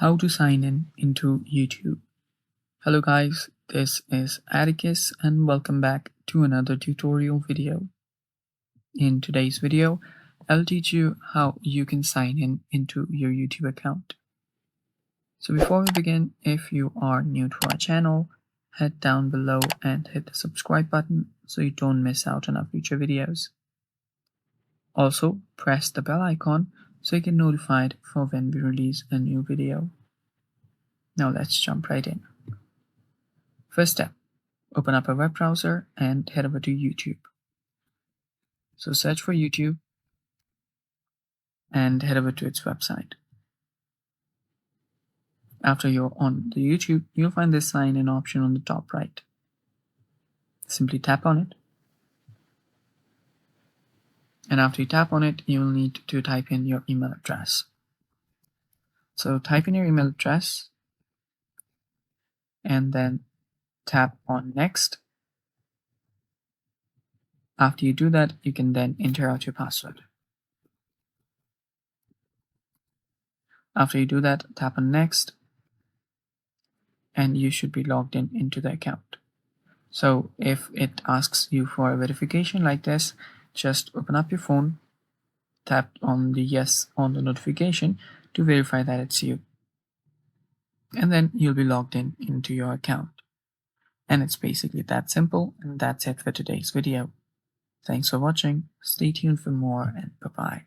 How to sign in into YouTube. Hello guys, this is Atticus and welcome back to another tutorial video. In today's video, I'll teach you how you can sign in into your YouTube account. So before we begin, if you are new to our channel, head down below and hit the subscribe button so you don't miss out on our future videos. Also, press the bell icon so you get notified for when we release a new video. Now let's jump right in. First step, open up a web browser and head over to YouTube. So search for YouTube and head over to its website. After you're on the YouTube, you'll find this sign in option on the top right. Simply tap on it. And after you tap on it, you'll need to type in your email address. So type in your email address and then tap on next. After you do that, you can then enter out your password. After you do that, tap on next and you should be logged in into the account. So if it asks you for a verification like this, just open up your phone, tap on the yes on the notification to verify that it's you. And then you'll be logged in into your account. And it's basically that simple, and that's it for today's video. Thanks for watching. Stay tuned for more, and bye-bye.